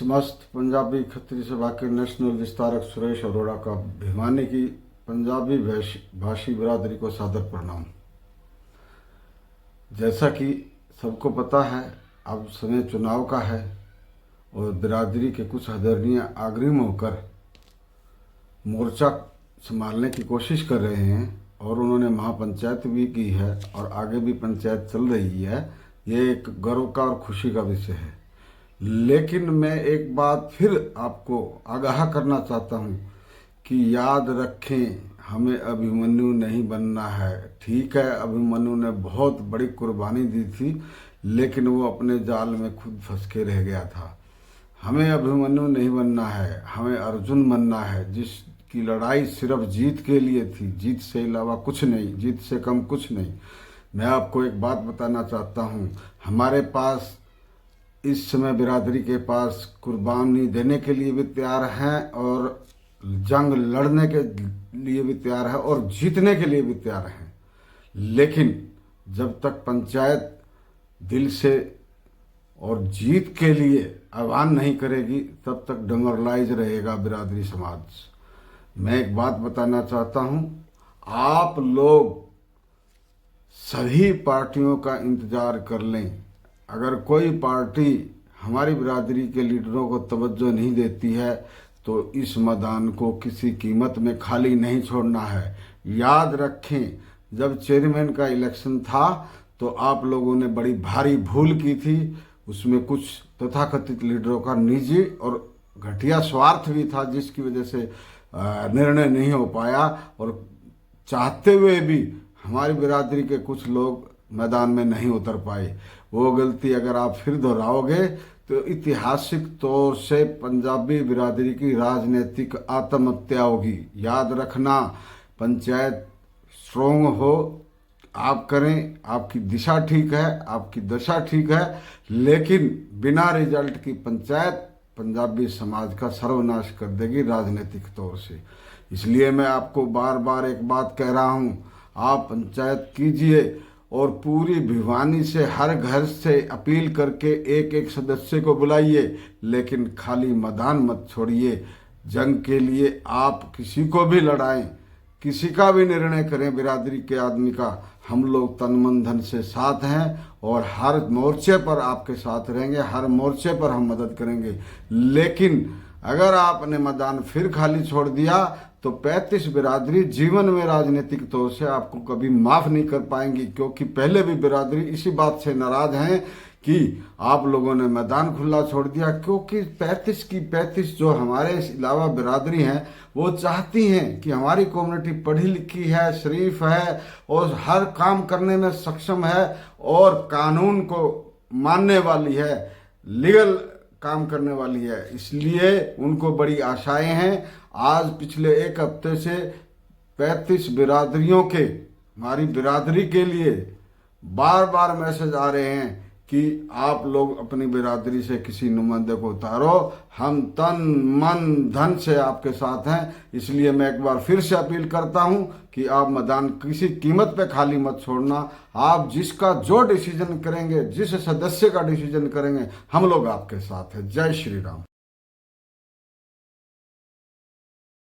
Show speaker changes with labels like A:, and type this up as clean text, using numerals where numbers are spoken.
A: समस्त पंजाबी खत्री सभा के नेशनल विस्तारक सुरेश अरोड़ा का भिवानी की पंजाबी भाषी बिरादरी को सादर प्रणाम। जैसा कि सबको पता है, अब समय चुनाव का है और बिरादरी के कुछ आदरणीय अग्रिम होकर मोर्चा संभालने की कोशिश कर रहे हैं और उन्होंने महापंचायत भी की है और आगे भी पंचायत चल रही है। ये एक गर्व का और खुशी का विषय है। लेकिन मैं एक बात फिर आपको आगाह करना चाहता हूँ कि याद रखें, हमें अभिमन्यु नहीं बनना है। ठीक है, अभिमन्यु ने बहुत बड़ी कुर्बानी दी थी, लेकिन वो अपने जाल में खुद फंस के रह गया था। हमें अभिमन्यु नहीं बनना है, हमें अर्जुन बनना है, जिसकी लड़ाई सिर्फ जीत के लिए थी, जीत से अलावा कुछ नहीं, जीत से कम कुछ नहीं। मैं आपको एक बात बताना चाहता हूँ, हमारे पास इस समय बिरादरी के पास कुर्बानी देने के लिए भी तैयार हैं और जंग लड़ने के लिए भी तैयार है और जीतने के लिए भी तैयार हैं। लेकिन जब तक पंचायत दिल से और जीत के लिए आह्वान नहीं करेगी, तब तक डिमोरलाइज रहेगा बिरादरी समाज। मैं एक बात बताना चाहता हूं, आप लोग सभी पार्टियों का इंतजार कर लें। अगर कोई पार्टी हमारी बिरादरी के लीडरों को तवज्जो नहीं देती है तो इस मैदान को किसी कीमत में खाली नहीं छोड़ना है। याद रखें, जब चेयरमैन का इलेक्शन था तो आप लोगों ने बड़ी भारी भूल की थी। उसमें कुछ तथाकथित लीडरों का निजी और घटिया स्वार्थ भी था, जिसकी वजह से निर्णय नहीं हो पाया और चाहते हुए भी हमारी बिरादरी के कुछ लोग मैदान में नहीं उतर पाए। वो गलती अगर आप फिर दोहराओगे तो ऐतिहासिक तौर से पंजाबी बिरादरी की राजनीतिक आत्महत्या होगी। याद रखना, पंचायत स्ट्रोंग हो, आप करें, आपकी दिशा ठीक है, आपकी दशा ठीक है, लेकिन बिना रिजल्ट की पंचायत पंजाबी समाज का सर्वनाश कर देगी राजनीतिक तौर से। इसलिए मैं आपको बार बार एक बात कह रहा हूँ, आप पंचायत कीजिए और पूरी भिवानी से हर घर से अपील करके एक एक सदस्य को बुलाइए, लेकिन खाली मैदान मत छोड़िए। जंग के लिए आप किसी को भी लड़ाएं, किसी का भी निर्णय करें, बिरादरी के आदमी का, हम लोग तन मन धन से साथ हैं और हर मोर्चे पर आपके साथ रहेंगे, हर मोर्चे पर हम मदद करेंगे। लेकिन अगर आपने मैदान फिर खाली छोड़ दिया तो 35 बिरादरी जीवन में राजनीतिक तौर से आपको कभी माफ नहीं कर पाएंगी, क्योंकि पहले भी बिरादरी इसी बात से नाराज हैं कि आप लोगों ने मैदान खुला छोड़ दिया। क्योंकि 35 की 35 जो हमारे अलावा बिरादरी हैं वो चाहती हैं कि हमारी कम्युनिटी पढ़ी लिखी है, शरीफ है और हर काम करने में सक्षम है और कानून को मानने वाली है, लीगल काम करने वाली है। इसलिए उनको बड़ी आशाएं हैं। आज पिछले एक हफ्ते से 35 बिरादरियों के, हमारी बिरादरी के लिए बार बार मैसेज आ रहे हैं कि आप लोग अपनी बिरादरी से किसी नुमाइंदे को उतारो, हम तन मन धन से आपके साथ हैं। इसलिए मैं एक बार फिर से अपील करता हूं कि आप मैदान किसी कीमत पे खाली मत छोड़ना। आप जिसका जो डिसीजन करेंगे, जिस सदस्य का डिसीजन करेंगे, हम लोग आपके साथ हैं। जय श्री राम।